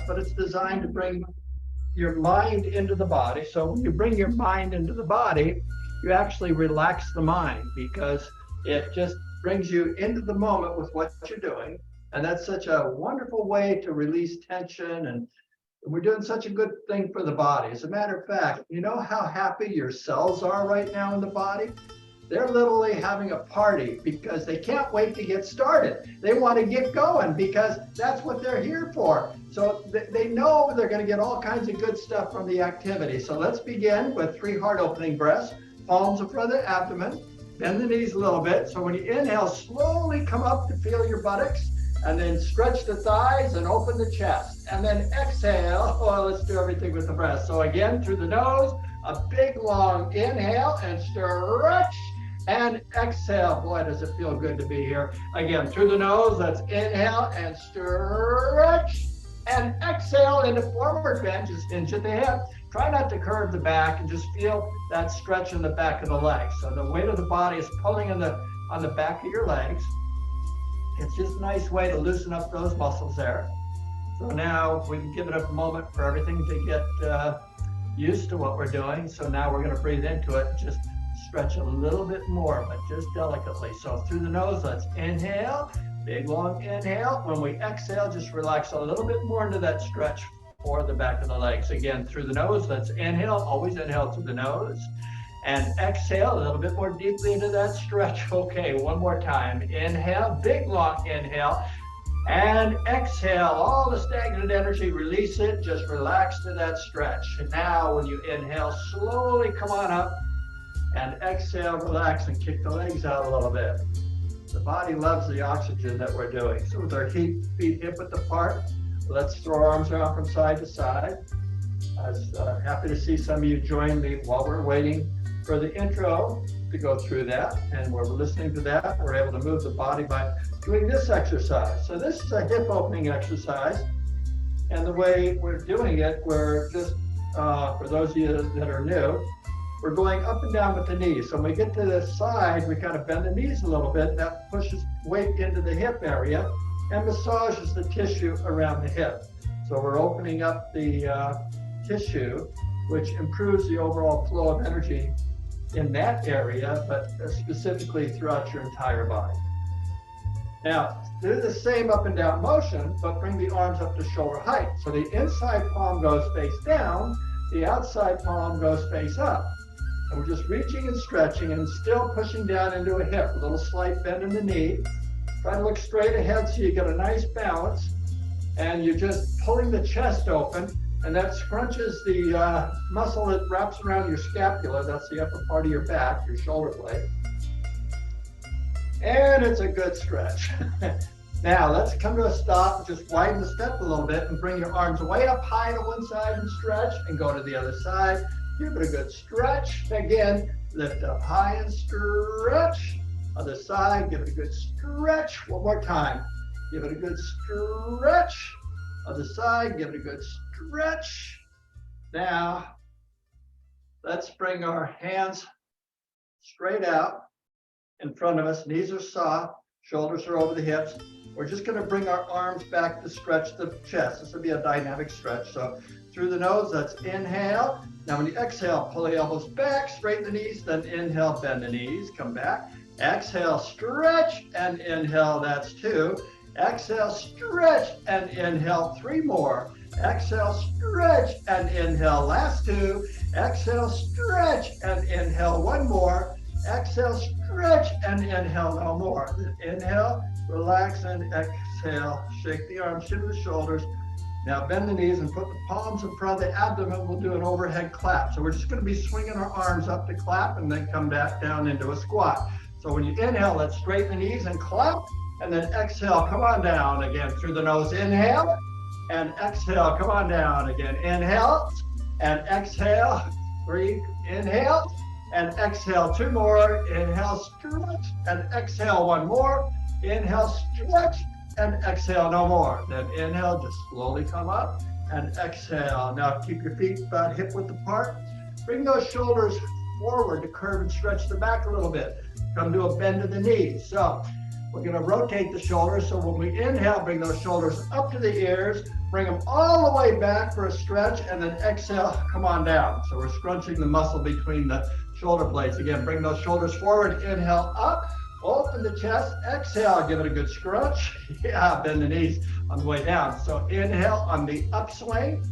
but it's designed to bring your mind into the body. So when you bring your mind into the body, you actually relax the mind because it just brings you into the moment with what you're doing. And that's such a wonderful way to release tension. And we're doing such a good thing for the body. As a matter of fact, you know how happy your cells are right now in the body? They're literally having a party because they can't wait to get started. They want to get going because that's what they're here for. So they know they're going to get all kinds of good stuff from the activity. So let's begin with 3 heart opening breaths, palms in front of the abdomen, bend the knees a little bit. So when you inhale, slowly come up to feel your buttocks and then stretch the thighs and open the chest. And then exhale. Oh, let's do everything with the breath. So again, through the nose, a big long inhale and stretch. And exhale. Boy, does it feel good to be here. Again, through the nose, let's inhale and stretch. And exhale into forward bend, just hinge at the hip. Try not to curve the back and just feel that stretch in the back of the legs. So the weight of the body is pulling on the back of your legs. It's just a nice way to loosen up those muscles there. So now we can give it a moment for everything to get used to what we're doing. So now we're going to breathe into it. Just stretch a little bit more, but just delicately. So through the nose, let's inhale, big long inhale. When we exhale, just relax a little bit more into that stretch for the back of the legs. Again, through the nose, let's inhale, always inhale through the nose. And exhale a little bit more deeply into that stretch. Okay, one more time. Inhale, big long inhale. And exhale, all the stagnant energy, release it, just relax to that stretch. And now when you inhale, slowly come on up. And exhale, relax, and kick the legs out a little bit. The body loves the oxygen that we're doing. So with our feet hip-width apart, let's throw our arms around from side to side. I was happy to see some of you join me while we're waiting for the intro to go through that. And we're listening to that. We're able to move the body by doing this exercise. So this is a hip opening exercise. And the way we're doing it, we're just, for those of you that are new, we're going up and down with the knees. So when we get to the side, we kind of bend the knees a little bit. That pushes weight into the hip area and massages the tissue around the hip. So we're opening up the tissue, which improves the overall flow of energy in that area, but specifically throughout your entire body. Now, do the same up and down motion, but bring the arms up to shoulder height. So the inside palm goes face down, the outside palm goes face up. And we're just reaching and stretching and still pushing down into a hip, a little slight bend in the knee. Try to look straight ahead so you get a nice balance. And you're just pulling the chest open, and that scrunches the muscle that wraps around your scapula. That's the upper part of your back, your shoulder blade. And it's a good stretch. Now let's come to a stop, just widen the step a little bit and bring your arms way up high to one side and stretch, and go to the other side. Give it a good stretch. Again, lift up high and stretch. Other side, give it a good stretch. One more time. Give it a good stretch. Other side, give it a good stretch. Now, let's bring our hands straight out in front of us. Knees are soft, shoulders are over the hips. We're just going to bring our arms back to stretch the chest. This will be a dynamic stretch. So through the nose, let's inhale. Now when you exhale, pull the elbows back, straighten the knees, then inhale, bend the knees, come back. Exhale, stretch, and inhale, that's 2. Exhale, stretch, and inhale, 3 more. Exhale, stretch, and inhale, last 2. Exhale, stretch, and inhale, 1 more. Exhale, stretch, and inhale, no more. Then inhale, relax, and exhale. Shake the arms, shift the shoulders. Now bend the knees and put the palms in front of the abdomen. We'll do an overhead clap. So we're just going to be swinging our arms up to clap and then come back down into a squat. So when you inhale, let's straighten the knees and clap. And then exhale, come on down again through the nose. Inhale and exhale, come on down again. Inhale and exhale. 3, inhale and exhale. 2 more. Inhale, stretch, and exhale. 1 more. Inhale, stretch, and exhale, no more. Then inhale, just slowly come up and exhale. Now keep your feet about hip width apart. Bring those shoulders forward to curve and stretch the back a little bit. Come to a bend of the knees. So we're going to rotate the shoulders. So when we inhale, bring those shoulders up to the ears, bring them all the way back for a stretch, and then exhale, come on down. So we're scrunching the muscle between the shoulder blades. Again, bring those shoulders forward, inhale up, open the chest, exhale, give it a good scrunch. Yeah, bend the knees on the way down. So inhale on the upswing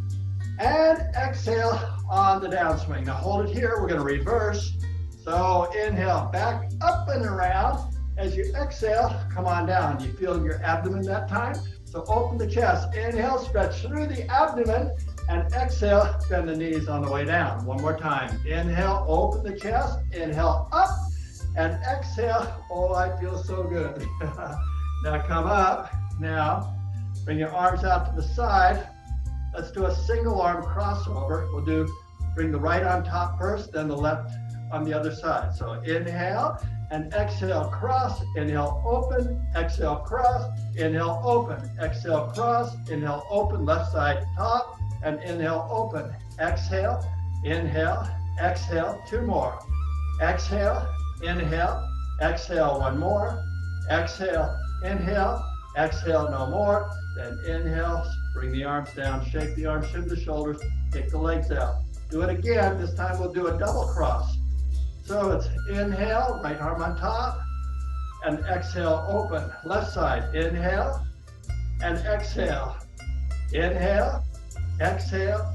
and exhale on the downswing. Now hold it here, we're going to reverse. So inhale, back up and around. As you exhale, come on down. You feel your abdomen that time? So open the chest, inhale, stretch through the abdomen, and exhale, bend the knees on the way down. One more time. Inhale, open the chest, inhale up, and exhale. Oh, I feel so good. Now come up. Now bring your arms out to the side. Let's do a single arm crossover. Bring the right on top first, then the left on the other side. So inhale and exhale, cross, inhale, open, exhale, cross, inhale, open, exhale, cross, inhale, open, left side top, and inhale, open, exhale, inhale, exhale, two more, exhale, inhale, exhale, one more, exhale, inhale, exhale, no more, then inhale, bring the arms down, shake the arms, shim the shoulders, kick the legs out. Do it again, this time we'll do a double cross. So it's inhale, right arm on top, and exhale, open. Left side, inhale, and exhale. Inhale, exhale,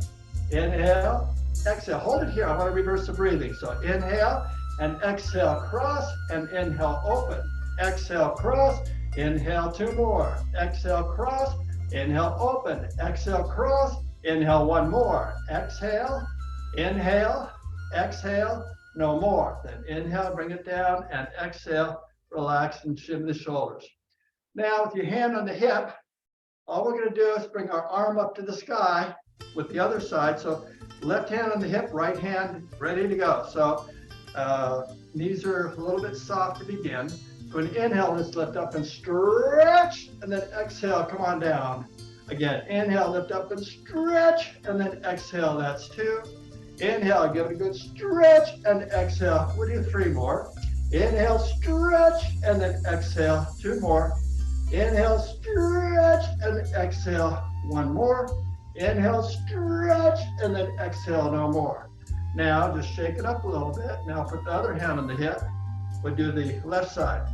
inhale, exhale. Hold it here, I want to reverse the breathing. So inhale, and exhale, cross, and inhale, open. Exhale, cross, inhale, two more. Exhale, cross, inhale, open. Exhale, cross, inhale, one more. Exhale, inhale, exhale, no more. Then inhale, bring it down, and exhale, relax and shim the shoulders. Now with your hand on the hip, all we're going to do is bring our arm up to the sky with the other side. So left hand on the hip, right hand ready to go. So knees are a little bit soft to begin. So an inhale, let's lift up and stretch, and then exhale, come on down. Again, inhale, lift up and stretch, and then exhale, that's two. Inhale, give it a good stretch, and exhale. We'll do three more. Inhale, stretch, and then exhale, two more. Inhale, stretch, and exhale, one more. Inhale, stretch, and then exhale, no more. Now, just shake it up a little bit. Now, put the other hand on the hip. We'll do the left side.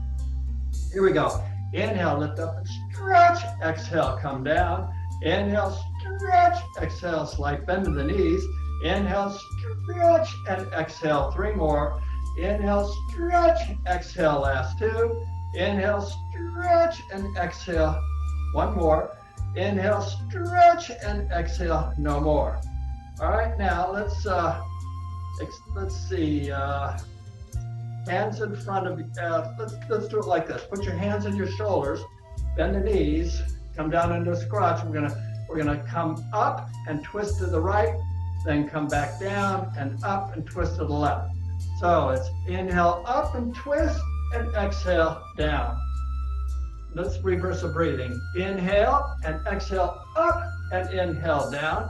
Here we go. Inhale, lift up and stretch. Exhale, come down. Inhale, stretch. Exhale, slight bend to the knees. Inhale, stretch, and exhale, three more. Inhale, stretch, exhale, last two. Inhale, stretch, and exhale, one more. Inhale, stretch, and exhale, no more. All right, now let's see. Hands in front of you. Let's do it like this. Put your hands on your shoulders, bend the knees, come down into a scratch. We're gonna come up and twist to the right, then come back down and up and twist to the left. So it's inhale up and twist, and exhale down. Let's reverse the breathing. Inhale and exhale up and inhale down.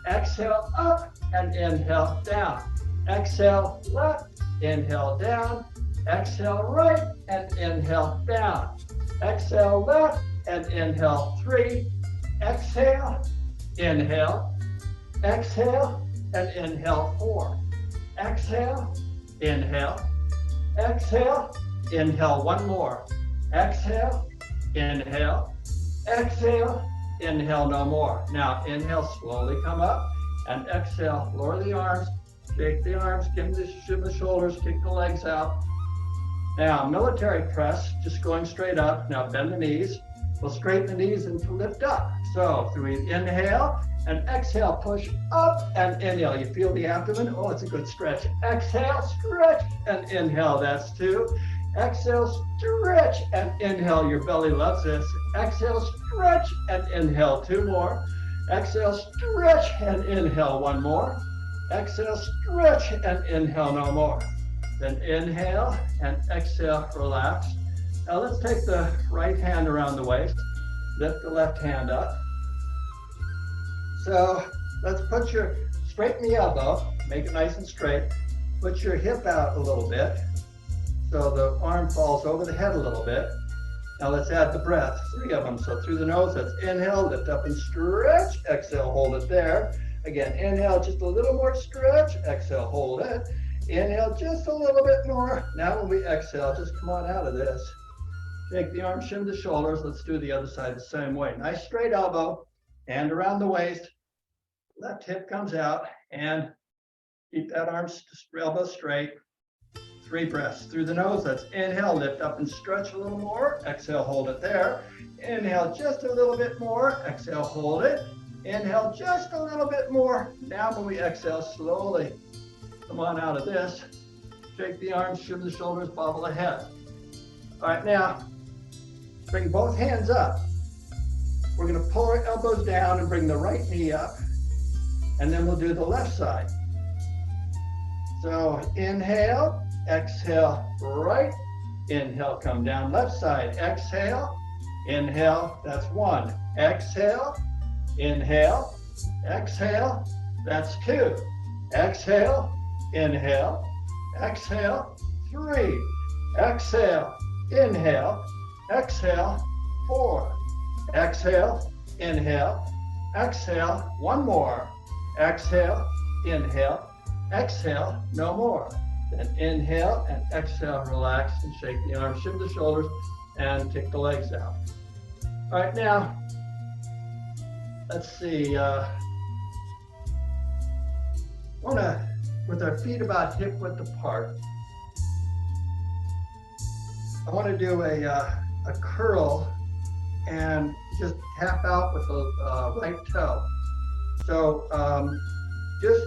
Exhale up and inhale down. Exhale left, inhale down. Exhale right and inhale down. Exhale left and inhale three. Exhale, inhale. Exhale and inhale four. Exhale, inhale. Exhale, inhale one more. Exhale, inhale. Exhale, inhale no more. Now inhale, slowly come up, and exhale, lower the arms, shake the arms, shim the shoulders, kick the legs out. Now military press, just going straight up. Now bend the knees. We'll straighten the knees and lift up. So through inhale and exhale, push up and inhale. You feel the abdomen? Oh, it's a good stretch. Exhale, stretch, and inhale. That's two. Exhale, stretch, and inhale. Your belly loves this. Exhale, stretch, and inhale. Two more. Exhale, stretch, and inhale. One more. Exhale, stretch, and inhale. No more. Then inhale and exhale, relax. Now let's take the right hand around the waist. Lift the left hand up. So let's straighten the elbow, make it nice and straight. Put your hip out a little bit so the arm falls over the head a little bit. Now let's add the breath, 3 of them. So through the nose, that's inhale, lift up and stretch. Exhale, hold it there. Again, inhale, just a little more stretch. Exhale, hold it. Inhale, just a little bit more. Now when we exhale, just come on out of this. Shake the arms, shim the shoulders. Let's do the other side the same way. Nice straight elbow, hand around the waist. Left hip comes out, and keep that elbow straight. 3 breaths through the nose. That's inhale, lift up and stretch a little more. Exhale, hold it there. Inhale, just a little bit more. Exhale, hold it. Inhale, just a little bit more. Now when we exhale, slowly come on out of this. Shake the arms, shim the shoulders, bobble the head. All right, now bring both hands up. We're going to pull our elbows down and bring the right knee up. And then we'll do the left side. So inhale, exhale, right. Inhale, come down left side. Exhale, inhale, that's 1. Exhale, inhale, exhale, that's 2. Exhale, inhale, exhale, 3. Exhale, inhale, exhale, 4. Exhale, inhale, exhale, 1 more. Exhale, inhale, exhale, no more. Then inhale and exhale, relax and shake the arms, shim the shoulders, and kick the legs out. All right, now, let's see. With our feet about hip width apart, I want to do a curl and just tap out with the right toe. So just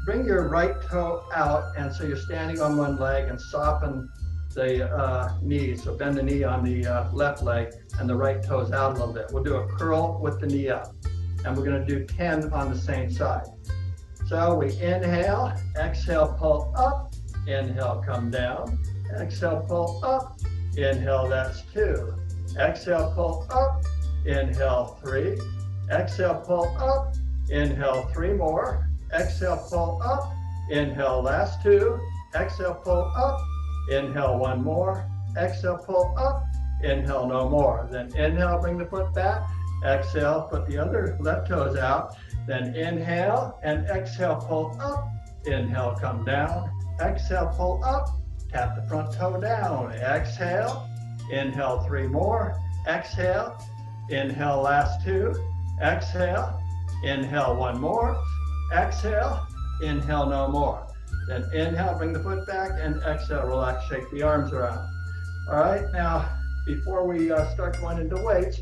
bring your right toe out, and so you're standing on one leg, and soften the knee. So bend the knee on the left leg, and the right toe's out a little bit. We'll do a curl with the knee up, and we're going to do 10 on the same side. So we inhale, exhale, pull up, inhale, come down, exhale, pull up, inhale, that's 2. Exhale, pull up, inhale, 3. Exhale, pull up, inhale, 3 more. Exhale, pull up, inhale, last 2. Exhale, pull up, inhale, 1 more. Exhale, pull up, inhale, no more. Then inhale, bring the foot back. Exhale, put the other left toes out. Then inhale and exhale, pull up. Inhale, come down. Exhale, pull up. Tap the front toe down. Exhale, inhale, 3 more. Exhale, inhale, last 2. Exhale, inhale, 1 more. Exhale, inhale, no more. Then inhale, bring the foot back, and exhale, relax, shake the arms around. All right, now, before we start going into weights,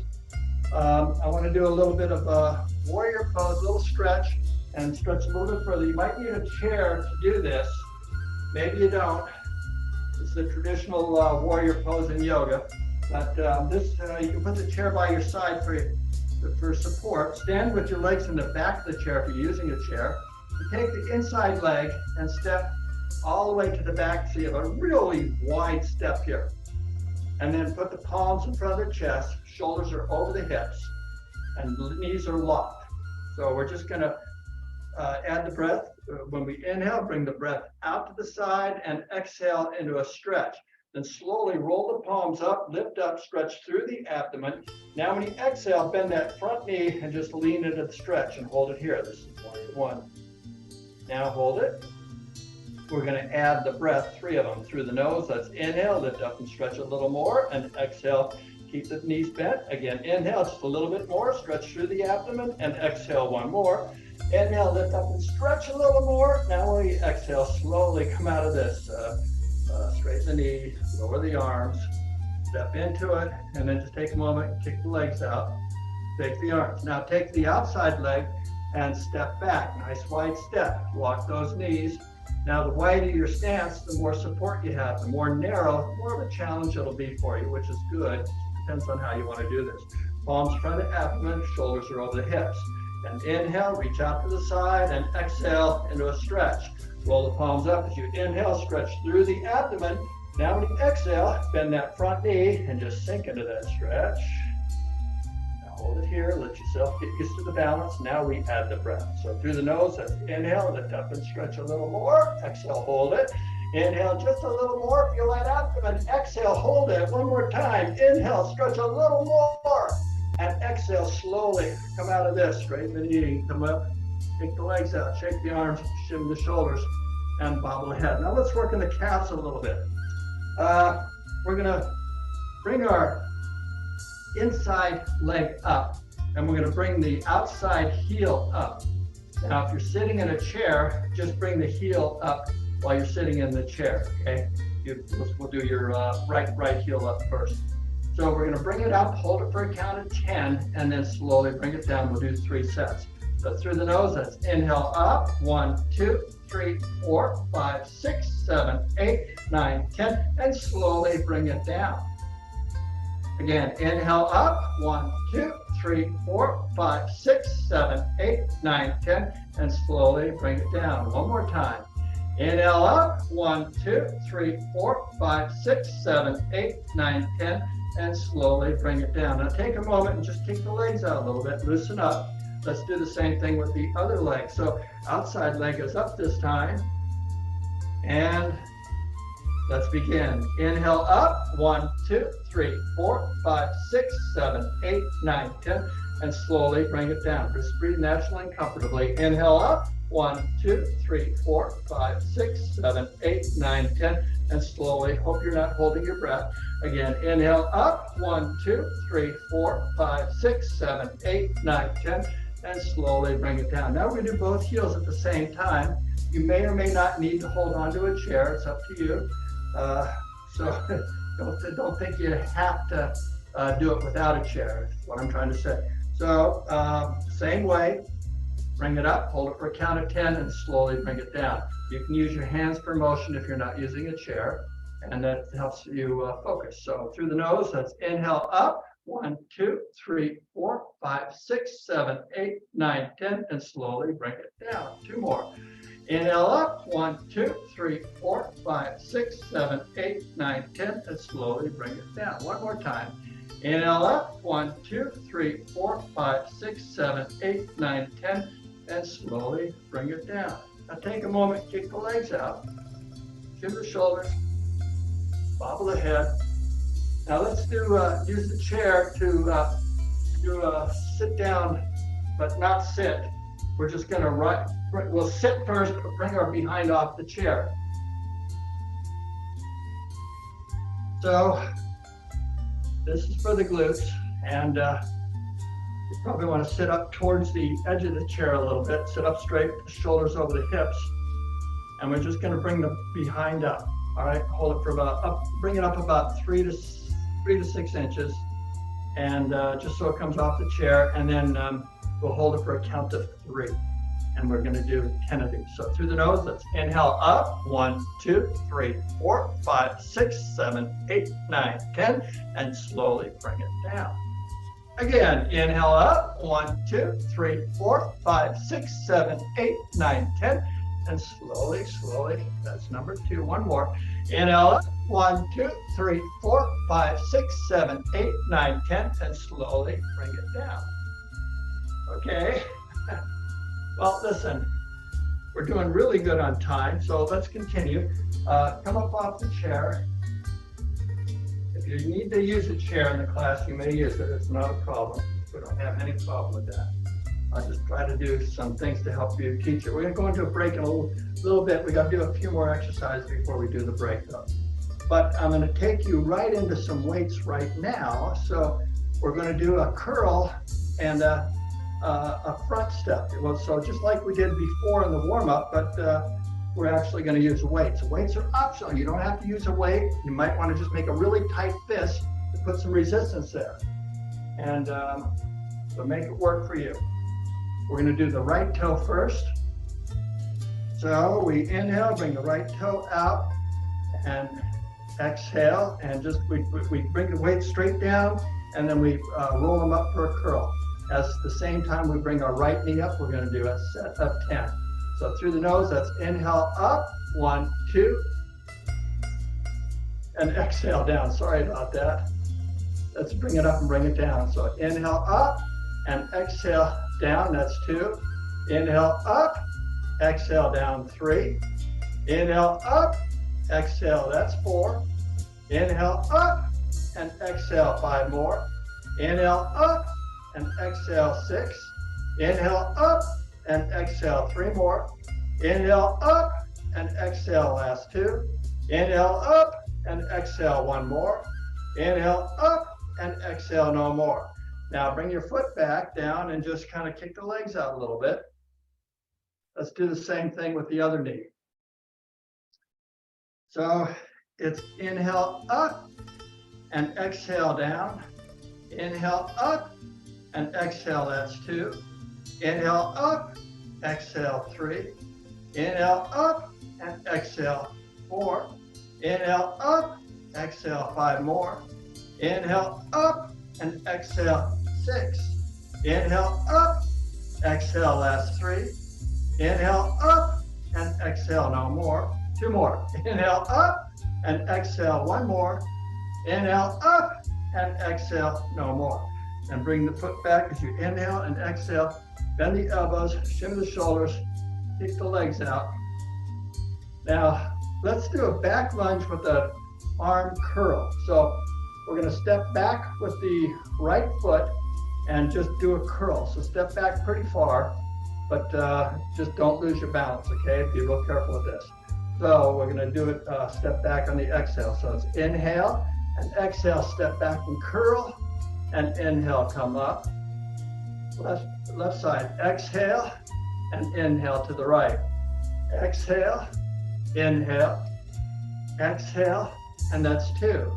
I want to do a little bit of a warrior pose, a little stretch, and stretch a little bit further. You might need a chair to do this. Maybe you don't. It's the traditional warrior pose in yoga. But you can put the chair by your side for support. Stand with your legs in the back of the chair if you're using a chair. And take the inside leg and step all the way to the back, so you have a really wide step here. And then put the palms in front of the chest, shoulders are over the hips, and the knees are locked. So we're just gonna add the breath. When we inhale, bring the breath out to the side and exhale into a stretch. Then slowly roll the palms up, lift up, stretch through the abdomen. Now when you exhale, bend that front knee and just lean into the stretch and hold it here. This is warrior 1. Now hold it. We're going to add the breath, 3 of them, through the nose. Let's inhale, lift up and stretch a little more, and exhale, keep the knees bent. Again, inhale just a little bit more, stretch through the abdomen, and exhale 1 more. Inhale, lift up and stretch a little more. Now when we exhale, slowly come out of this. Straighten the knee, lower the arms, step into it, and then just take a moment, kick the legs out, take the arms. Now take the outside leg and step back. Nice wide step. Walk those knees. Now the wider your stance, the more support you have. The more narrow, the more of a challenge it'll be for you, which is good. Depends on how you want to do this. Palms front of abdomen, shoulders are over the hips. And inhale, reach out to the side, and exhale into a stretch. Roll the palms up as you inhale, stretch through the abdomen. Now when you exhale, bend that front knee and just sink into that stretch. Now hold it here, let yourself get used to the balance. Now we add the breath. So through the nose, that's inhale, lift up and stretch a little more. Exhale, hold it. Inhale just a little more, feel that abdomen. Exhale, hold it one more time. Inhale, stretch a little more. And exhale, slowly come out of this. Straighten the knee, come up, kick the legs out, shake the arms, shimmy the shoulders, and bobble the head. Now let's work on the calves a little bit. We're gonna bring our inside leg up, and we're gonna bring the outside heel up. Now, if you're sitting in a chair, just bring the heel up while you're sitting in the chair, okay? We'll do your right heel up first. So we're gonna bring it up, hold it for a count of 10, and then slowly bring it down. We'll do 3 sets. So through the nose, that's inhale up, 1, 2, 3, 4, 5, 6, 7, 8, 9, 10, and slowly bring it down. Again, inhale up, 1, 2, 3, 4, 5, 6, 7, 8, 9, 10, and slowly bring it down. One more time. Inhale up, 1, 2, 3, 4, 5, 6, 7, 8, 9, 10, and slowly bring it down. Now take a moment and just kick the legs out a little bit, loosen up. Let's do the same thing with the other leg. So outside leg is up this time. And let's begin. Inhale up, 1, 2, 3, 4, 5, 6, 7, 8, 9, 10, and slowly bring it down. Just breathe naturally and comfortably. Inhale up, 1, 2, 3, 4, 5, 6, 7, 8, 9, 10, and slowly, hope you're not holding your breath. Again, inhale up, 1, 2, 3, 4, 5, 6, 7, 8, 9, 10, and slowly bring it down. Now we're gonna do both heels at the same time. You may or may not need to hold onto a chair, it's up to you. So don't think you have to do it without a chair, is what I'm trying to say. So same way, bring it up, hold it for a count of 10, and slowly bring it down. You can use your hands for motion if you're not using a chair, and that helps you focus. So through the nose, that's inhale up, 1, 2, 3, 4, 5, 6, 7, 8, 9, 10, and slowly bring it down. 2 more. Inhale up, 1, 2, 3, 4, 5, 6, 7, 8, 9, 10, and slowly bring it down. One more time. Inhale up, 1, 2, 3, 4, 5, 6, 7, 8, 9, 10, and slowly bring it down. Now take a moment, kick the legs out, shimmy the shoulders, bobble the head. Now let's use the chair to do a sit down, but not sit. We're just gonna we'll sit first, but bring our behind off the chair. So this is for the glutes, and you probably want to sit up towards the edge of the chair a little bit, sit up straight, shoulders over the hips, and we're just gonna bring the behind up. All right, hold it for bring it up about 3 to 6 inches, and just so it comes off the chair, and then we'll hold it for a count of 3, and we're gonna do 10 of these. So through the nose, let's inhale up, 1, 2, 3, 4, 5, 6, 7, 8, 9, 10, and slowly bring it down. Again, inhale up, 1, 2, 3, 4, 5, 6, 7, 8, 9, 10, and slowly, that's number 2, 1 more. Inhale up, 1, 2, 3, 4, 5, 6, 7, 8, 9, 10, and slowly bring it down. Okay, well, listen, we're doing really good on time, so let's continue. Come up off the chair. If you need to use a chair in the class, you may use it. It's not a problem. We don't have any problem with that. I'll just try to do some things to help you teach it. We're going to go into a break in a little bit. We got to do a few more exercises before we do the break, though. But I'm going to take you right into some weights right now. So we're going to do a curl and a front step. Well, so just like we did before in the warm-up, but we're actually going to use weights. Weights are optional. You don't have to use a weight. You might want to just make a really tight fist to put some resistance there. And so make it work for you. We're going to do the right toe first. So we inhale, bring the right toe out, and exhale, and just we bring the weight straight down, and then we roll them up for a curl. At the same time we bring our right knee up, we're going to do a set of 10. So through the nose, that's inhale up, 1, 2, and exhale down. Sorry about that. Let's bring it up and bring it down. So inhale up and exhale down, that's 2. Inhale up, exhale down, 3. Inhale up, exhale, that's 4. Inhale up and exhale, 5 more. Inhale up and exhale, 6. Inhale up and exhale, 3 more. Inhale up and exhale, last 2. Inhale up and exhale, 1 more. Inhale up and exhale, no more. Now bring your foot back down and just kind of kick the legs out a little bit. Let's do the same thing with the other knee. So it's inhale up and exhale down. Inhale up and exhale, that's 2. Inhale up, exhale, 3. Inhale up and exhale, 4. Inhale up, exhale, 5 more. Inhale up and exhale, 6. Inhale up, exhale, last 3. Inhale up and exhale, no more. 2 more. Inhale up and exhale, 1 more. Inhale up and exhale, no more. And bring the foot back as you inhale and exhale. Bend the elbows, shimmy the shoulders, kick the legs out. Now, let's do a back lunge with an arm curl. So we're going to step back with the right foot and just do a curl. So step back pretty far, but just don't lose your balance, okay? Be real careful with this. So we're going to do it, step back on the exhale. So it's inhale and exhale, step back and curl, and inhale, come up. Left side, exhale and inhale to the right. Exhale, inhale, exhale, and that's 2.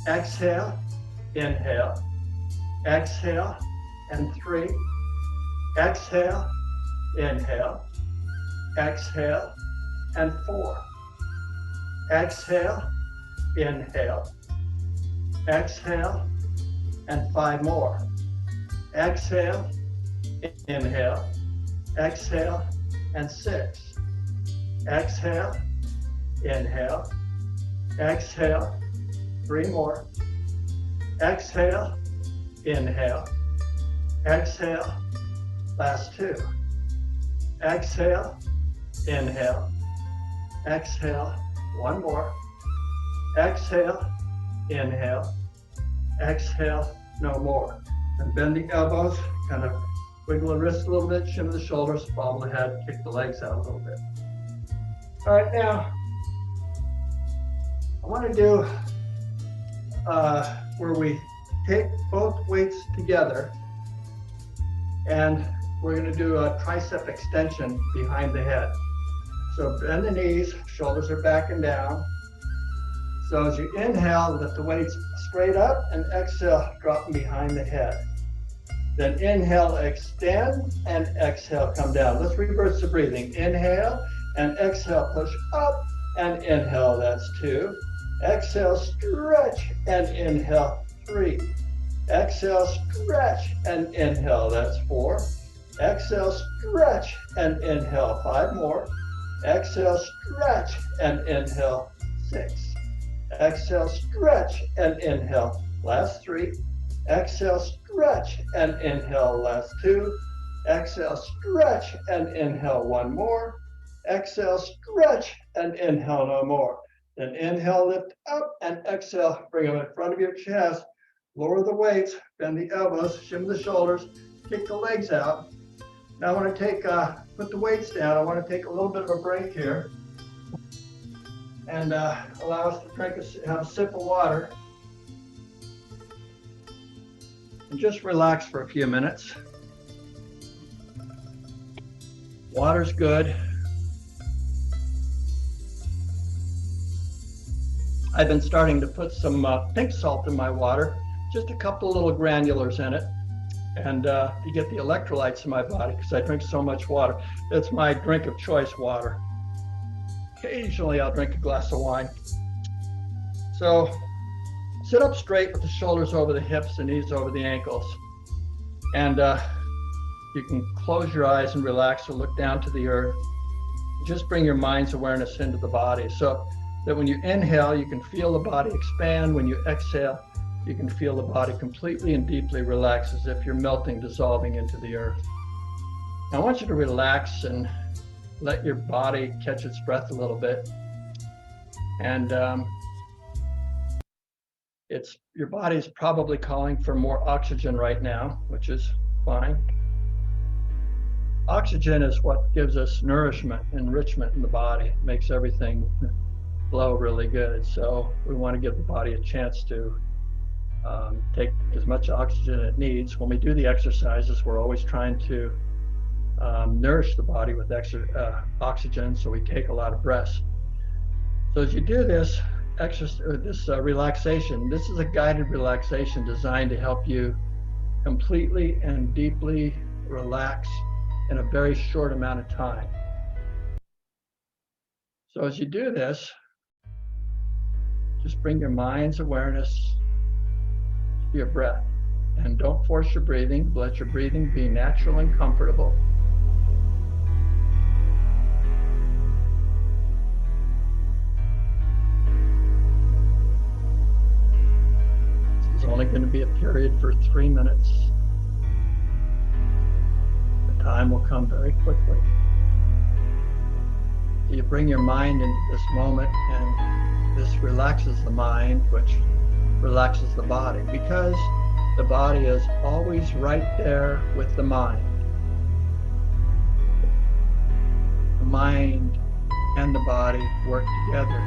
Exhale, inhale, exhale, and 3. Exhale, inhale, exhale, and 4. Exhale, inhale, exhale, and 5 more. Exhale, inhale, exhale, and 6. Exhale, inhale, exhale, 3 more. Exhale, inhale, exhale, last 2. Exhale, inhale, exhale, 1 more. Exhale, inhale, exhale, no more. And bend the elbows, kind of wiggle the wrists a little bit, shimmy the shoulders, bobble the head, kick the legs out a little bit. All right, now, I want to do where we take both weights together, and we're going to do a tricep extension behind the head. So bend the knees, shoulders are back and down. So as you inhale, lift the weights straight up, and exhale, drop them behind the head. Then inhale, extend, and exhale, come down. Let's reverse the breathing. Inhale and exhale, push up, and inhale, that's 2. Exhale, stretch, and inhale, 3. Exhale, stretch, and inhale, that's 4. Exhale, stretch, and inhale, 5 more. Exhale, stretch, and inhale, 6. Exhale, stretch, and inhale, last 3. Exhale, stretch, and inhale, last 2. Exhale, stretch, and inhale, 1 more. Exhale, stretch, and inhale, no more. Then inhale, lift up, and exhale, bring them in front of your chest. Lower the weights, bend the elbows, shimmy the shoulders, kick the legs out. Now I want to take, put the weights down. I want to take a little bit of a break here and allow us to have a sip of water. And just relax for a few minutes. Water's good. I've been starting to put some pink salt in my water, just a couple of little granulars in it, and to get the electrolytes in my body, because I drink so much water. It's my drink of choice, water. Occasionally I'll drink a glass of wine. So sit up straight with the shoulders over the hips and knees over the ankles. And you can close your eyes and relax or look down to the earth. Just bring your mind's awareness into the body, so that when you inhale, you can feel the body expand. When you exhale, you can feel the body completely and deeply relax, as if you're melting, dissolving into the earth. Now, I want you to relax and let your body catch its breath a little bit. And your body's probably calling for more oxygen right now, which is fine. Oxygen is what gives us nourishment, enrichment in the body, makes everything flow really good. So we want to give the body a chance to take as much oxygen it needs. When we do the exercises, we're always trying to nourish the body with extra oxygen, so we take a lot of breaths. So as you do this relaxation, this is a guided relaxation designed to help you completely and deeply relax in a very short amount of time. So as you do this, just bring your mind's awareness to your breath, and don't force your breathing. Let your breathing be natural and comfortable. This is only going to be a period for 3 minutes. The time will come very quickly. You bring your mind into this moment, and this relaxes the mind, which relaxes the body, because the body is always right there with the mind. The mind and the body work together.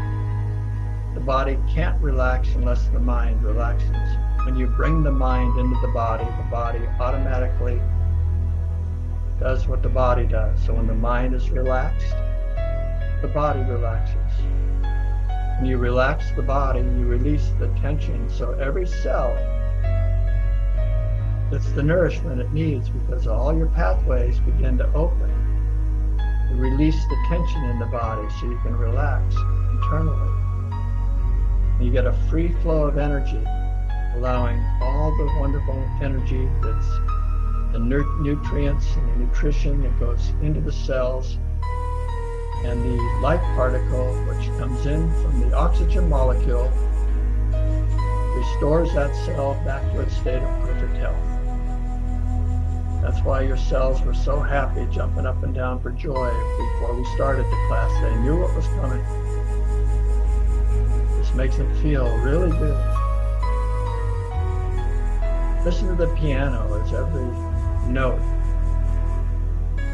The body can't relax unless the mind relaxes. When you bring the mind into the body automatically does what the body does. So when the mind is relaxed, the body relaxes. When you relax the body, you release the tension. So every cell gets the nourishment it needs, because all your pathways begin to open. You release the tension in the body so you can relax internally. You get a free flow of energy, allowing all the wonderful energy that's the nutrients and the nutrition that goes into the cells, and the life particle, which comes in from the oxygen molecule, restores that cell back to its state of perfect health. That's why your cells were so happy, jumping up and down for joy before we started the class. They knew what was coming. This makes them feel really good. Listen to the piano as every note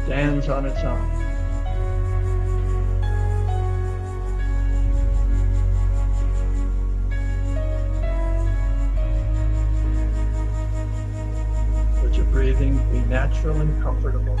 stands on its own. Let your breathing be natural and comfortable.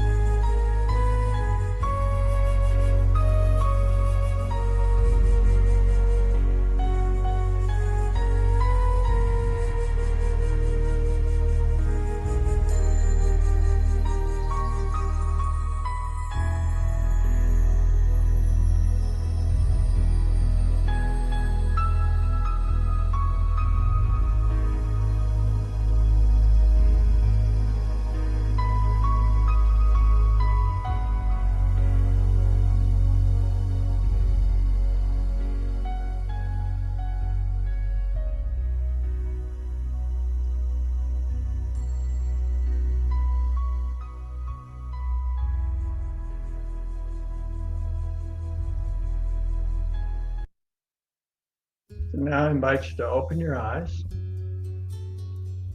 Now I invite you to open your eyes.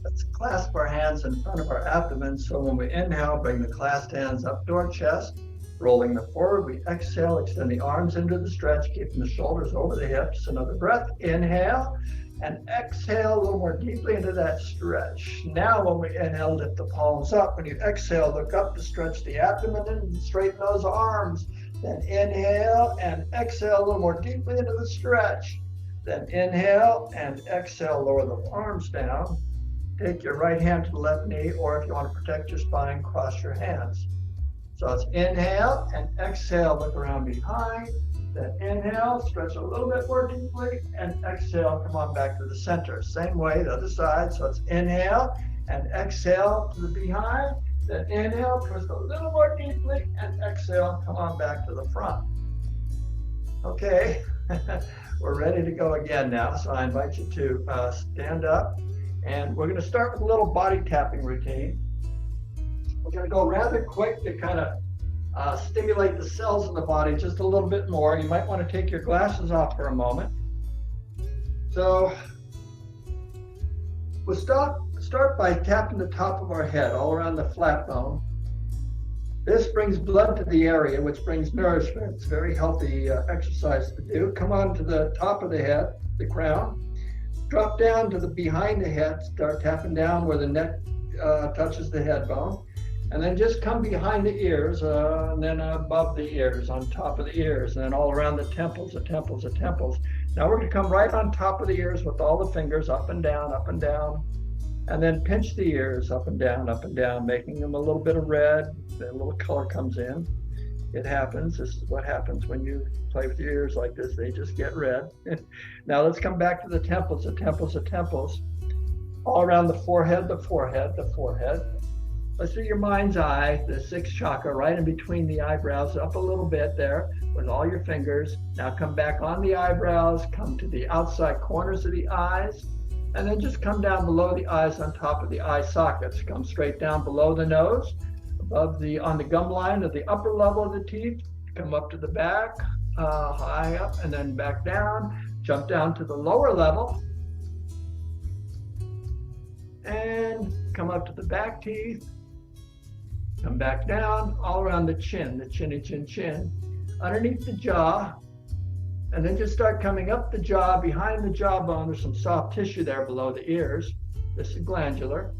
Let's clasp our hands in front of our abdomen. So when we inhale, bring the clasped hands up to our chest, rolling them forward. We exhale, extend the arms into the stretch, keeping the shoulders over the hips. Another breath, inhale, and exhale a little more deeply into that stretch. Now when we inhale, lift the palms up. When you exhale, look up to stretch the abdomen and straighten those arms. Then inhale and exhale a little more deeply into the stretch. Then inhale and exhale, lower the arms down. Take your right hand to the left knee, or if you want to protect your spine, cross your hands. So it's inhale and exhale, look around behind. Then inhale, stretch a little bit more deeply, and exhale, come on back to the center. Same way, the other side. So it's inhale and exhale to the behind. Then inhale, twist a little more deeply, and exhale, come on back to the front. Okay. We're ready to go again now, so I invite you to stand up, and we're going to start with a little body tapping routine. We're going to go rather quick to kind of stimulate the cells in the body just a little bit more. You might want to take your glasses off for a moment. So we'll start by tapping the top of our head all around the flat bone. This brings blood to the area, which brings nourishment. It's a very healthy exercise to do. Come on to the top of the head, the crown. Drop down to the behind the head. Start tapping down where the neck touches the head bone. And then just come behind the ears, and then above the ears, on top of the ears, and then all around the temples, the temples, the temples. Now we're going to come right on top of the ears with all the fingers up and down, and then pinch the ears up and down, making them a little bit of red. A little color comes in. It happens. This is what happens when you play with your ears like this. They just get red. Now let's come back to the temples, the temples, the temples. All around the forehead, the forehead, the forehead. Let's do your mind's eye, the sixth chakra, right in between the eyebrows, up a little bit there with all your fingers. Now come back on the eyebrows, come to the outside corners of the eyes, and then just come down below the eyes on top of the eye sockets. Come straight down below the nose, on the gum line of the upper level of the teeth, come up to the back, high up, and then back down, jump down to the lower level, and come up to the back teeth. Come back down, all around the chin, the chinny chin chin, underneath the jaw, and then just start coming up the jaw, behind the jawbone. There's some soft tissue there below the ears. This is glandular.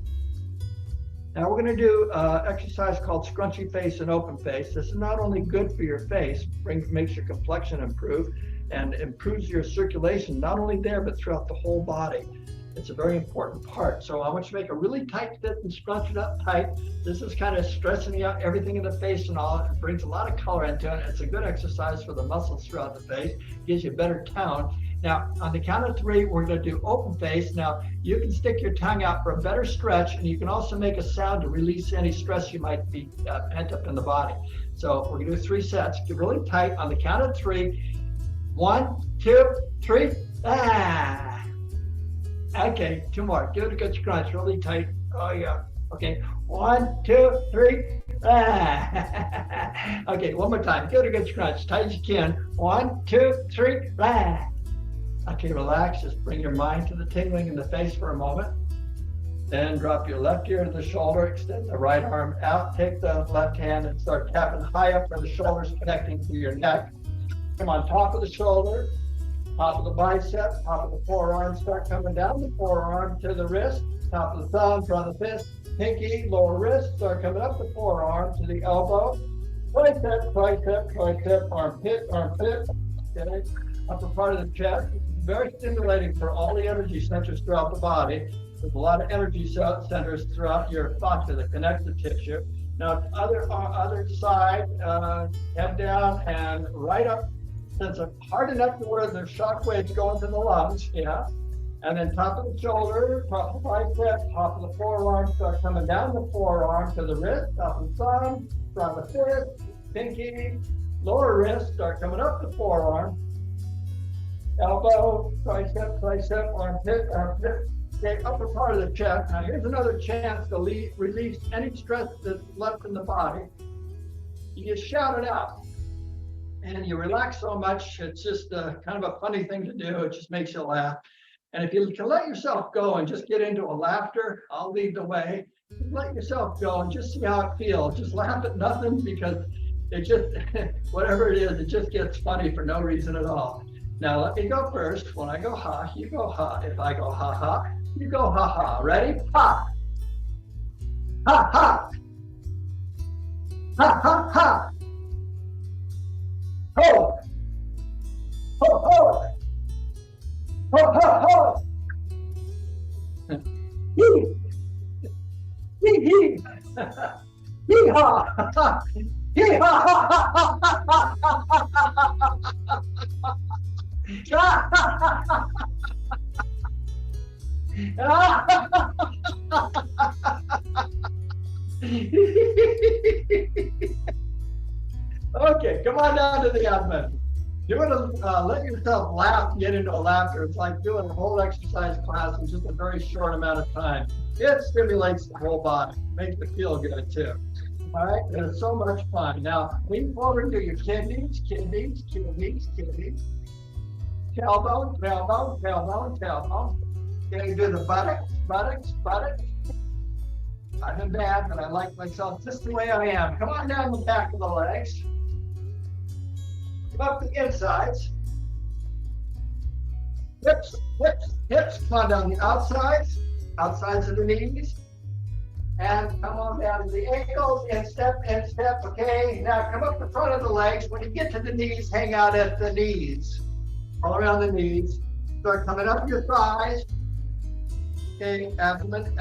Now we're going to do exercise called scrunchy face and open face. This is not only good for your face, makes your complexion improve, and improves your circulation, not only there, but throughout the whole body. It's a very important part. So I want you to make a really tight fit and scrunch it up tight. This is kind of stressing out everything in the face and all. It brings a lot of color into it. It's a good exercise for the muscles throughout the face. Gives you a better tone. Now, on the count of 3, we're going to do open face. Now, you can stick your tongue out for a better stretch, and you can also make a sound to release any stress you might be pent up in the body. So we're going to do 3 sets. Get really tight on the count of 3. 1, 2, 3. Ah! Okay, 2 more. Give it a good scrunch, really tight. Oh yeah. Okay, 1, 2, 3. Ah. Okay, one more time. Give it a good scrunch, tight as you can. 1, 2, 3. Ah. Okay, relax. Just bring your mind to the tingling in the face for a moment. Then drop your left ear to the shoulder. Extend the right arm out. Take the left hand and start tapping high up where the shoulder's connecting to your neck. Come on top of the shoulder. Top of the bicep, top of the forearm, start coming down the forearm to the wrist, top of the thumb, front of the fist, pinky, lower wrist, start coming up the forearm to the elbow, tricep, tricep, tricep, armpit, armpit, okay, upper part of the chest. It's very stimulating for all the energy centers throughout the body. There's a lot of energy centers throughout your fascia that connects the tissue. Now, other side, head down and right up. Since it's hard enough to where the shock waves go into the lungs, yeah. And then top of the shoulder, top of the bicep, top of the forearm, start coming down the forearm to the wrist, top of the thumb, front of the fist, pinky, lower wrist, start coming up the forearm, elbow, tricep, tricep, armpit, armpit, okay, upper part of the chest. Now here's another chance to release any stress that's left in the body. You just shout it out. And you relax so much, it's just kind of a funny thing to do. It just makes you laugh. And if you can let yourself go and just get into a laughter, I'll lead the way. Let yourself go and just see how it feels. Just laugh at nothing, because it just, whatever it is, it just gets funny for no reason at all. Now let me go first. When I go ha, you go ha. If I go ha ha, you go ha ha. Ready? Ha! Ha ha! Ha ha ha! Ho! Ho ho! Ho ho ho! Hee! Hee hee! Hee ha! Hee ha ha ha Okay, come on down to the abdomen. Let yourself laugh, get into a laughter. It's like doing a whole exercise class in just a very short amount of time. It stimulates the whole body, makes it feel good too. All right, and it's so much fun. Now, lean forward to your kidneys. Tailbone, tailbone. Okay, do the buttocks. I've been bad, but I like myself just the way I am. Come on down the back of the legs. Come up the insides. Hips. Come on down the outsides of the knees. And come on down to the ankles, in step, okay? Now come up the front of the legs. When you get to the knees, hang out at the knees. All around the knees. Start coming up your thighs. Okay, abdomen.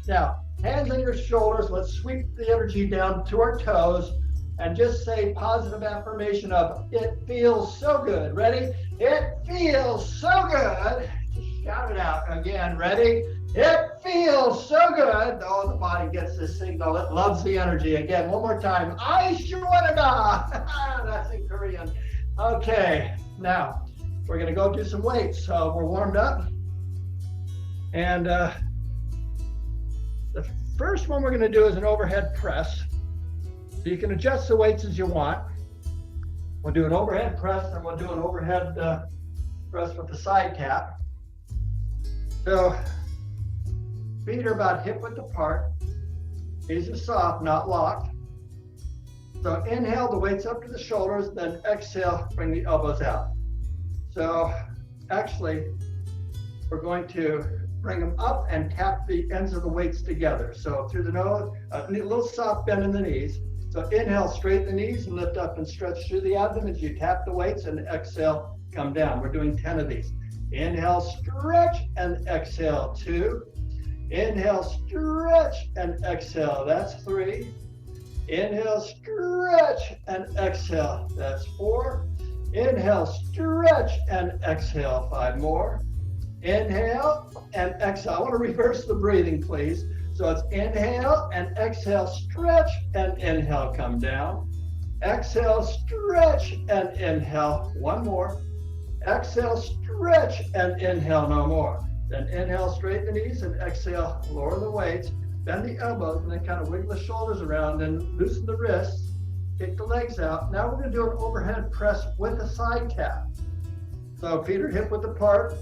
Now, hands on your shoulders. Let's sweep the energy down to our toes and just say positive affirmation of, it feels so good. Ready? It feels so good. Just shout it out again. Ready? It feels so good. Oh, the body gets this signal. It loves the energy. Again, one more time. I sure want to know. That's in Korean. Okay, now we're going to go do some weights. So we're warmed up. And the first one we're going to do is an overhead press. So you can adjust the weights as you want. We'll do an overhead press, and we'll do an overhead press with the side tap. So feet are about hip width apart. Knees are soft, not locked. So inhale, the weights up to the shoulders, then exhale, bring the elbows out. So actually, we're going to bring them up and tap the ends of the weights together. So through the nose, a little soft bend in the knees. So inhale, straighten the knees and lift up and stretch through the abdomen as you tap the weights, and exhale, come down. We're doing 10 of these. Inhale, stretch, and exhale, 2. Inhale, stretch, and exhale, that's 3. Inhale, stretch, and exhale, that's 4. Inhale, stretch, and exhale, 5 more. Inhale and exhale. I want to reverse the breathing, please. So it's inhale and exhale, stretch, and inhale, come down. Exhale, stretch, and inhale, 1 more. Exhale, stretch, and inhale, no more. Then inhale, straighten the knees, and exhale, lower the weights, bend the elbows, and then kind of wiggle the shoulders around and loosen the wrists, kick the legs out. Now we're going to do an overhead press with a side tap. So feet are hip width apart,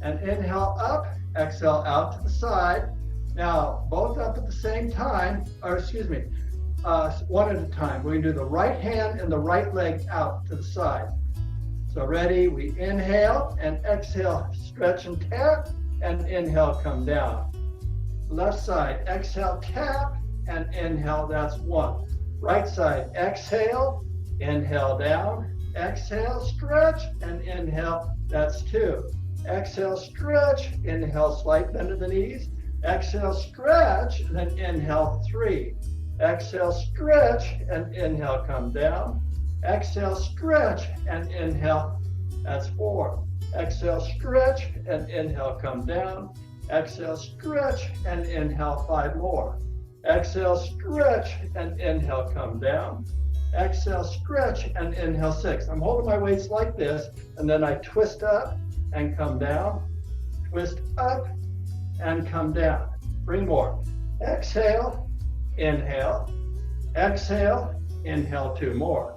and inhale up, exhale out to the side. Now, both up at the same time, or excuse me, one at a time. We're going to do the right hand and the right leg out to the side. So ready, we inhale and exhale, stretch and tap, and inhale, come down. Left side, exhale, tap, and inhale, that's 1. Right side, exhale, inhale down, exhale, stretch, and inhale, that's 2. Exhale, stretch, inhale, slight bend of the knees. Exhale, stretch, and then inhale, 3. Exhale, stretch, and inhale, come down. Exhale, stretch, and inhale, that's 4. Exhale, stretch, and inhale, come down. Exhale, stretch, and inhale, 5 more. Exhale, stretch, and inhale, come down. Exhale, stretch, and inhale, 6. I'm holding my weights like this, and then I twist up and come down, twist up and come down. 3 more. Exhale, inhale, exhale, inhale, 2 more.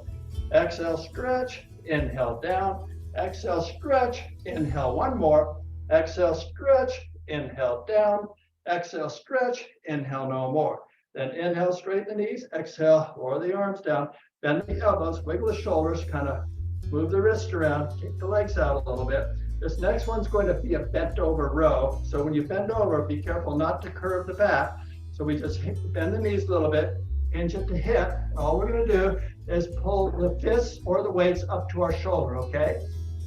Exhale, stretch, inhale down, exhale, stretch, inhale, 1 more. Exhale, stretch, inhale down, exhale, stretch, inhale, no more. Then inhale, straighten the knees, exhale, lower the arms down, bend the elbows, wiggle the shoulders, kind of move the wrist around, kick the legs out a little bit. This next one's going to be a bent over row. So when you bend over, be careful not to curve the back. So we just bend the knees a little bit, hinge at the hip. All we're going to do is pull the fists or the weights up to our shoulder, okay?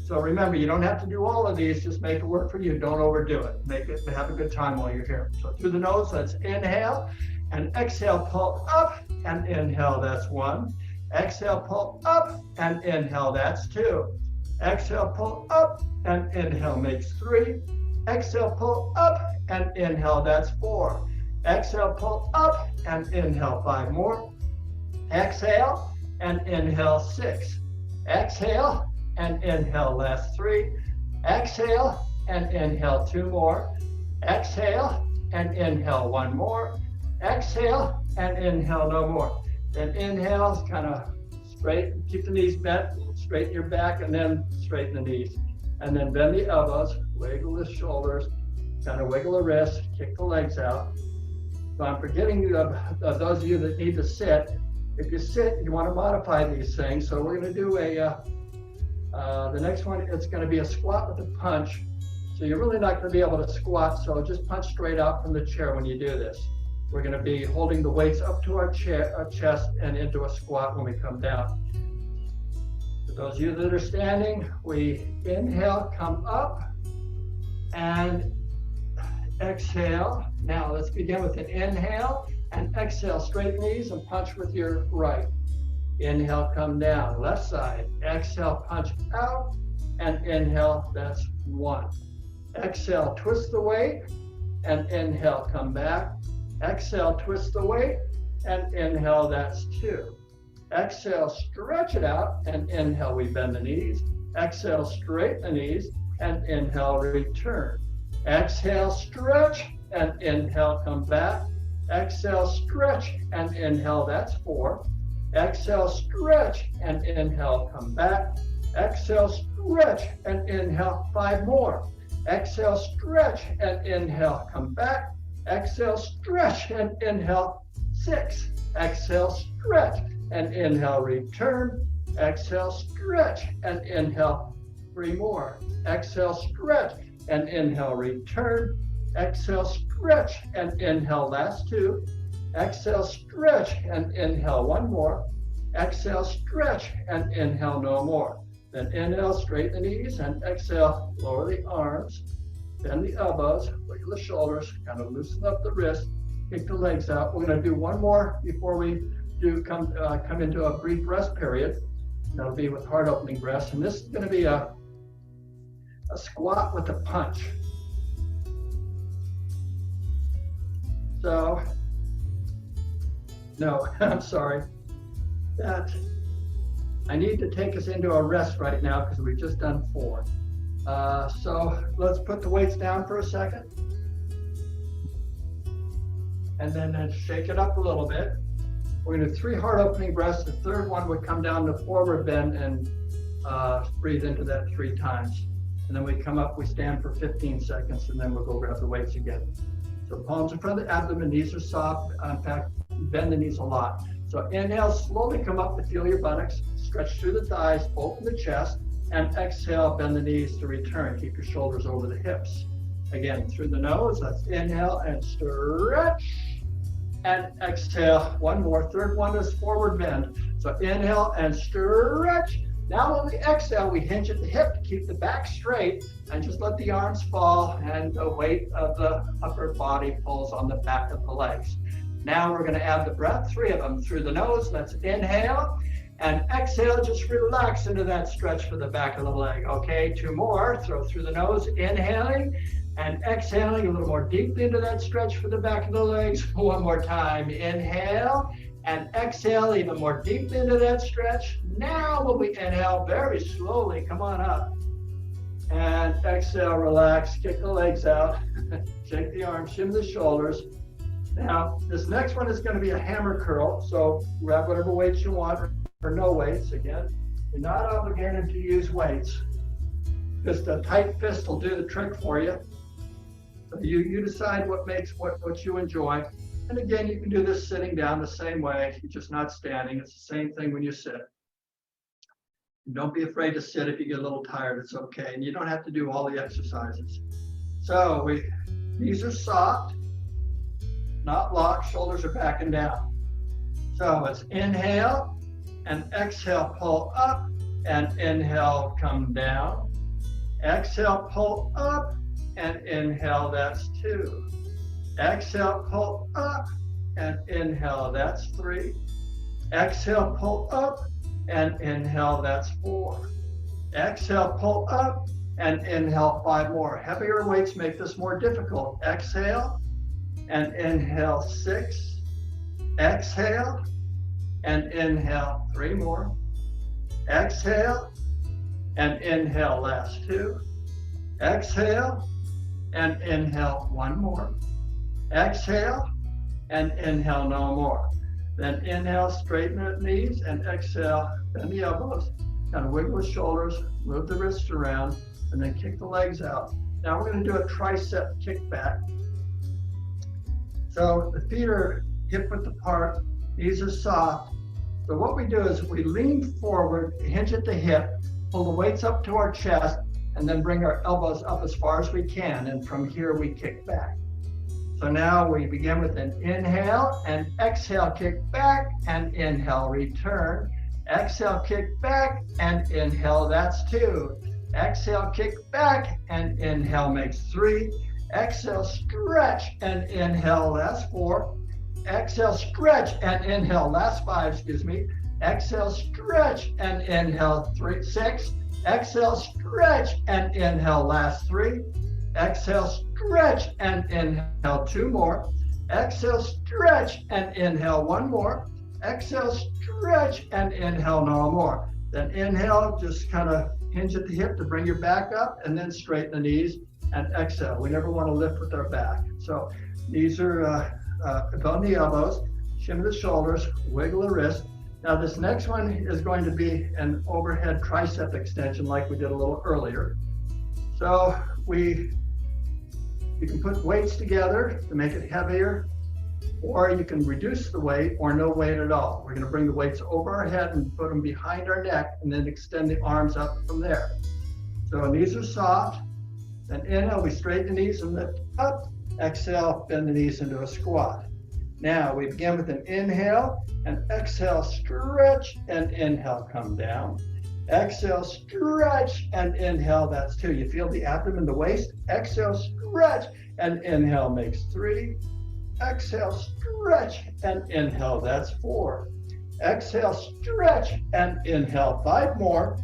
So remember, you don't have to do all of these, just make it work for you. Don't overdo it. Make it, have a good time while you're here. So through the nose, let's inhale and exhale, pull up and inhale, that's 1. Exhale, pull up and inhale, that's 2. Exhale, pull up and inhale makes 3. Exhale, pull up and inhale, that's 4. Exhale, pull up and inhale, 5 more. Exhale and inhale, 6. Exhale and inhale, last 3. Exhale and inhale, 2 more. Exhale and inhale, 1 more. Exhale and inhale no more. Then inhale, kind of straight, keep the knees bent, straighten your back, and then straighten the knees. And then bend the elbows, wiggle the shoulders, kind of wiggle the wrists, kick the legs out. So I'm forgetting those of you that need to sit. If you sit, you want to modify these things. So we're going to do the next one, it's going to be a squat with a punch. So you're really not going to be able to squat, so just punch straight out from the chair when you do this. We're going to be holding the weights up to our chest and into a squat when we come down. For those of you that are standing, we inhale, come up, and exhale. Now let's begin with an inhale and exhale, straight knees and punch with your right. Inhale, come down, left side. Exhale, punch out, and inhale, that's 1. Exhale, twist the weight, and inhale, come back. Exhale, twist the weight, and inhale, that's 2. Exhale, stretch it out, and inhale, we bend the knees. Exhale, straighten the knees, and inhale, return. Exhale, stretch, and inhale, come back. Exhale, stretch, and inhale, that's 4. Exhale, stretch, and inhale, come back. Exhale, stretch, and inhale, 5 more. Exhale, stretch, and inhale, come back. Exhale, stretch, and inhale, 6. Exhale, stretch, and inhale, return. Exhale, stretch, and inhale, 3 more. Exhale, stretch, and inhale, return. Exhale, stretch, and inhale, last 2. Exhale, stretch, and inhale, 1 more. Exhale, stretch, and inhale, no more. Then inhale, straighten the knees, and exhale, lower the arms, bend the elbows, wiggle the shoulders, kind of loosen up the wrist, kick the legs out. We're going to do one more before we do come into a brief rest period. That'll be with heart opening breaths, and this is going to be a squat with a punch. So, no, I'm sorry. I need to take us into a rest right now because we've just done 4. So let's put the weights down for a second. And then shake it up a little bit. We're going to do 3 heart opening breaths. The third one would come down to forward bend and breathe into that 3 times. And then we come up, we stand for 15 seconds, and then we'll go grab the weights again. So palms in front of the abdomen, knees are soft. In fact, bend the knees a lot. So inhale, slowly come up to feel your buttocks, stretch through the thighs, open the chest, and exhale, bend the knees to return. Keep your shoulders over the hips. Again, through the nose, let's inhale and stretch, and exhale, 1 more. Third one is forward bend. So inhale and stretch. Now when we exhale, we hinge at the hip to keep the back straight, and just let the arms fall, and the weight of the upper body pulls on the back of the legs. Now we're going to add the breath, 3 of them. Through the nose, let's inhale, and exhale, just relax into that stretch for the back of the leg. Okay, 2 more. Throw through the nose, inhaling, and exhaling a little more deeply into that stretch for the back of the legs. 1 more time. Inhale, and exhale even more deeply into that stretch. Now when we inhale, very slowly, come on up. And exhale, relax, kick the legs out, shake the arms, shim the shoulders. Now, this next one is going to be a hammer curl. So grab whatever weights you want, or no weights. Again, you're not obligated to use weights. Just a tight fist will do the trick for you. So you decide what makes what you enjoy. And again, you can do this sitting down the same way. You're just not standing. It's the same thing when you sit. Don't be afraid to sit if you get a little tired. It's okay. And you don't have to do all the exercises. So these are soft, not locked. Shoulders are back and down. So it's inhale and exhale, pull up, and inhale, come down. Exhale, pull up, and inhale, that's 2. Exhale, pull up, and inhale, that's 3. Exhale, pull up, and inhale, that's 4. Exhale, pull up, and inhale, 5 more. Heavier weights make this more difficult. Exhale, and inhale, 6. Exhale, and inhale, 3 more. Exhale, and inhale, last 2. Exhale, and inhale, 1 more. Exhale, and inhale no more. Then inhale, straighten the knees, and exhale, bend the elbows, kind of wiggle the shoulders, move the wrists around, and then kick the legs out. Now we're going to do a tricep kickback. So the feet are hip width apart, knees are soft. So what we do is we lean forward, hinge at the hip, pull the weights up to our chest, and then bring our elbows up as far as we can. And from here we kick back. So now we begin with an inhale and exhale, kick back and inhale, return. Exhale, kick back and inhale, that's 2. Exhale, kick back and inhale makes 3. Exhale, stretch and inhale, that's 4. Exhale, stretch and inhale, last 5, excuse me. Exhale, stretch and inhale, 6. Exhale, stretch and inhale, last 3. Exhale, stretch and inhale, 2 more. Exhale, stretch and inhale, 1 more. Exhale, stretch and inhale, no more. Then inhale, just kind of hinge at the hip to bring your back up, and then straighten the knees and exhale. We never want to lift with our back. So knees are on the elbows, shimmy the shoulders, wiggle the wrist. Now this next one is going to be an overhead tricep extension like we did a little earlier. So you can put weights together to make it heavier, or you can reduce the weight or no weight at all. We're going to bring the weights over our head and put them behind our neck, and then extend the arms up from there. So knees are soft. Then inhale, we straighten the knees and lift up. Exhale, bend the knees into a squat. Now we begin with an inhale and exhale, stretch and inhale, come down. Exhale, stretch and inhale, that's 2. You feel the abdomen, the waist. Exhale, stretch and inhale makes 3. Exhale, stretch and inhale, that's 4. Exhale, stretch and inhale, 5 more.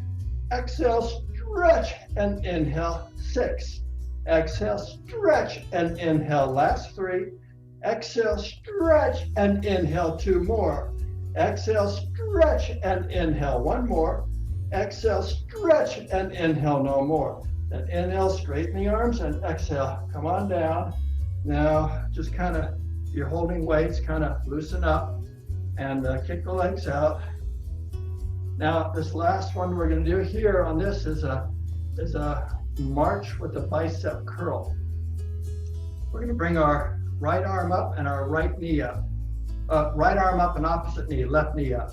Exhale, stretch and inhale, 6. Exhale, stretch and inhale, last 3. Exhale, stretch and inhale, 2 more. Exhale, stretch and inhale, 1 more. Exhale, stretch and inhale, no more. Then inhale, straighten the arms, and exhale, come on down. Now just kind of, you're holding weights, kind of loosen up and kick the legs out. Now this last one we're going to do here on this is a march with a bicep curl. We're going to bring our right arm up and our right knee up. Right arm up and opposite knee, left knee up.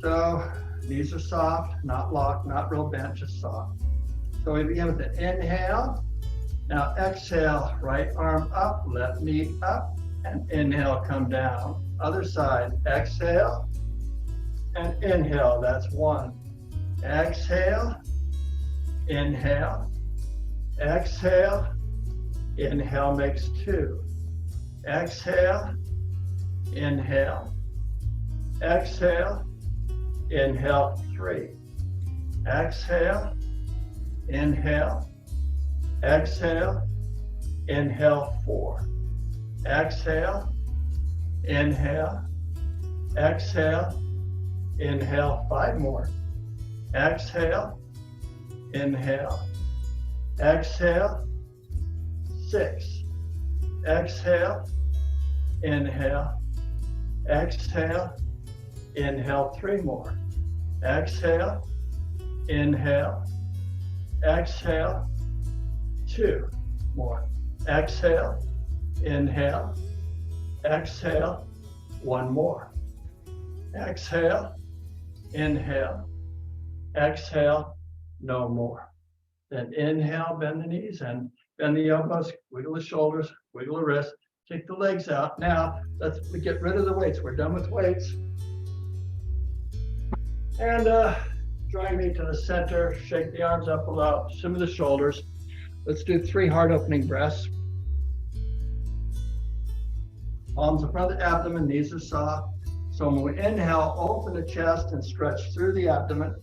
So knees are soft, not locked, not real bent, just soft. So we begin with an inhale. Now exhale, right arm up, left knee up, and inhale, come down. Other side, exhale and inhale, that's 1. Exhale, inhale, exhale, inhale makes 2. Exhale, inhale, exhale, inhale, 3. Exhale, inhale, exhale, inhale, 4. Exhale, inhale, exhale, inhale, 5 more. Exhale, inhale, exhale, 6. Exhale, inhale, exhale, inhale, 3 more. Exhale, inhale, exhale, 2 more. Exhale, inhale, exhale, 1 more. Exhale, inhale, exhale, no more. Then inhale, bend the knees and bend the elbows, wiggle the shoulders, wiggle the wrists, kick the legs out. Now let's get rid of the weights. We're done with weights. And join me to the center, shake the arms up below, shimmy the shoulders. Let's do 3 heart opening breaths. Palms in front of the abdomen, knees are soft. So when we inhale, open the chest and stretch through the abdomen.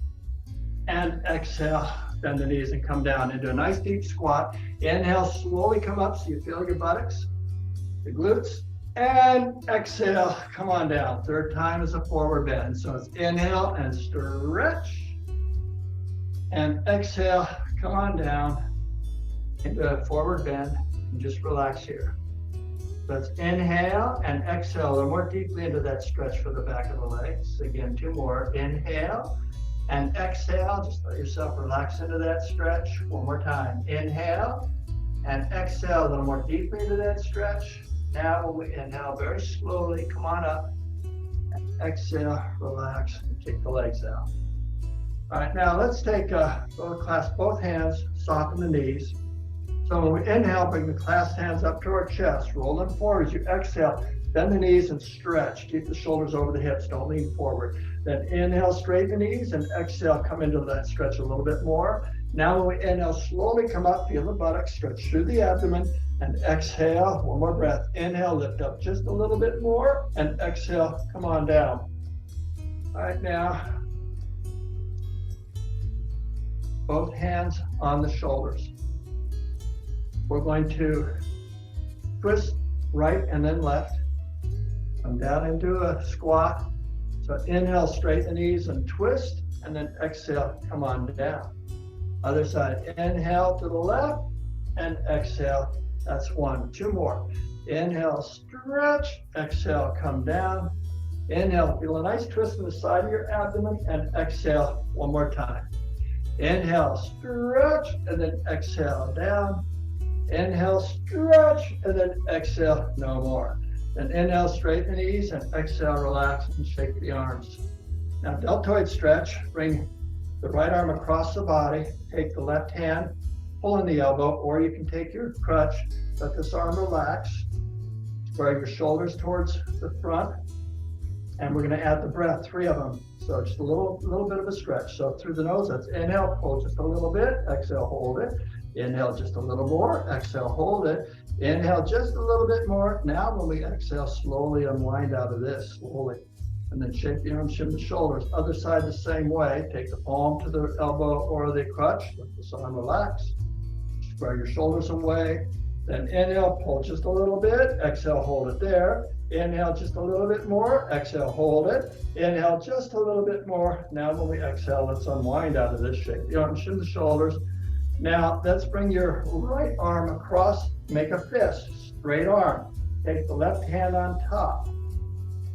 And exhale, bend the knees and come down into a nice deep squat. Inhale, slowly come up so you feel your buttocks, the glutes. And exhale, come on down. 3rd time is a forward bend. So it's inhale and stretch. And exhale, come on down into a forward bend and just relax here. Let's inhale and exhale a little more deeply into that stretch for the back of the legs. Again, 2 more. Inhale and exhale. Just let yourself relax into that stretch. 1 more time. Inhale and exhale a little more deeply into that stretch. Now we inhale very slowly. Come on up. Exhale, relax, and kick the legs out. All right, now let's clasp both hands, soften the knees. So when we inhale, bring the clasped hands up to our chest, roll them forward. As you exhale, bend the knees and stretch. Keep the shoulders over the hips, don't lean forward. Then inhale, straighten the knees, and exhale, come into that stretch a little bit more. Now when we inhale, slowly come up, feel the buttocks, stretch through the abdomen, and exhale, 1 more breath. Inhale, lift up just a little bit more, and exhale, come on down. All right, now, both hands on the shoulders. We're going to twist right and then left. Come down into a squat. So inhale, straighten the knees and twist, and then exhale, come on down. Other side, inhale to the left and exhale. That's 1. 2 more. Inhale, stretch, exhale, come down. Inhale, feel a nice twist in the side of your abdomen, and exhale 1 more time. Inhale, stretch, and then exhale down. Inhale, stretch, and then exhale, no more. Then inhale, straighten the knees, and exhale, relax, and shake the arms. Now, deltoid stretch, bring the right arm across the body, take the left hand, pull in the elbow, or you can take your crutch, let this arm relax, square your shoulders towards the front, and we're gonna add the breath, 3 of them. So just a little bit of a stretch. So through the nose, that's inhale, pull just a little bit, exhale, hold it. Inhale just a little more, exhale, hold it. Inhale just a little bit more. Now when we exhale, slowly unwind out of this, slowly. And then shake the arms, shim the shoulders. Other side the same way. Take the palm to the elbow or the crutch. Let this arm relax. Square your shoulders away. Then inhale, pull just a little bit. Exhale, hold it there. Inhale just a little bit more. Exhale, hold it. Inhale just a little bit more. Now when we exhale, let's unwind out of this. Shake the arms, shim the shoulders. Now let's bring your right arm across. Make a fist, straight arm. Take the left hand on top.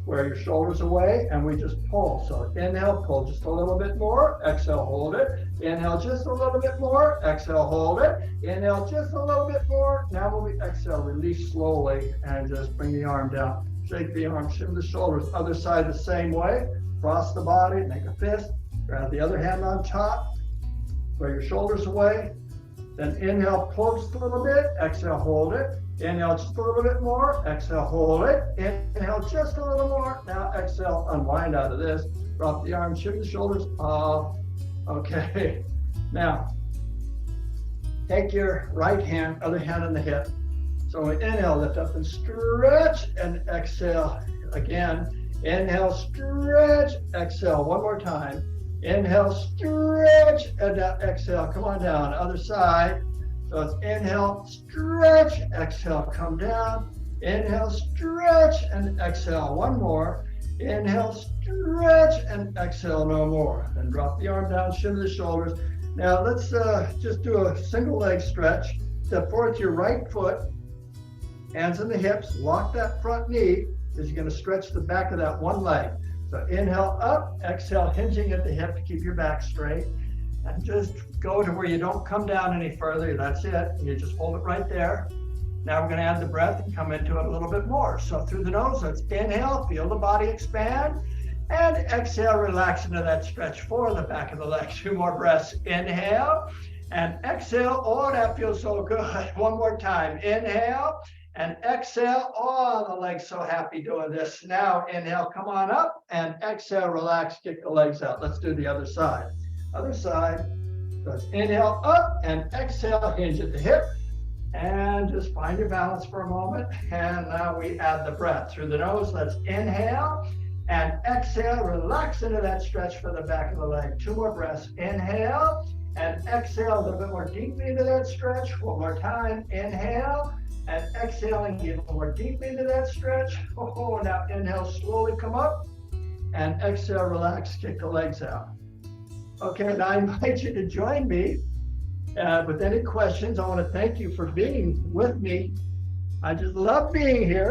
Square your shoulders away, and we just pull. So inhale, pull just a little bit more. Exhale, hold it. Inhale just a little bit more. Exhale, hold it. Inhale just a little bit more. Now when we exhale, release slowly and just bring the arm down. Shake the arm, shim the shoulders. Other side the same way. Cross the body, make a fist. Grab the other hand on top. Square your shoulders away. Then inhale, pull just a little bit. Exhale, hold it. Inhale just a little bit more. Exhale, hold it. Inhale just a little more. Now exhale, unwind out of this. Drop the arms, shift the shoulders. Okay. Now, take your right hand, other hand on the hip. So we inhale, lift up and stretch, and exhale again. Inhale, stretch, exhale. 1 more time. Inhale, stretch, and now exhale. Come on down. Other side. So it's inhale, stretch, exhale, come down. Inhale, stretch, and exhale. 1 more. Inhale, stretch, and exhale, no more. Then drop the arm down, shim the shoulders. Now let's just do a single leg stretch. Step forward to your right foot, hands in the hips, lock that front knee, because you're gonna stretch the back of that one leg. So inhale up, exhale, hinging at the hip to keep your back straight. And just go to where you don't come down any further. That's it. You just hold it right there. Now we're going to add the breath and come into it a little bit more. So through the nose, let's inhale, feel the body expand. And exhale, relax into that stretch for the back of the leg. 2 more breaths. Inhale and exhale. Oh, that feels so good. 1 more time. Inhale and exhale. Oh, the leg's so happy doing this. Now inhale, come on up, and exhale, relax, kick the legs out. Let's do the other side. Other side. Let's inhale up and exhale, hinge at the hip. And just find your balance for a moment. And now we add the breath through the nose. Let's inhale and exhale. Relax into that stretch for the back of the leg. 2 more breaths. Inhale and exhale a little bit more deeply into that stretch. 1 more time. Inhale and exhaling even more deeply into that stretch. Oh, now inhale, slowly come up, and exhale, relax, kick the legs out. Okay, and I invite you to join me with any questions. I want to thank you for being with me I just love being here.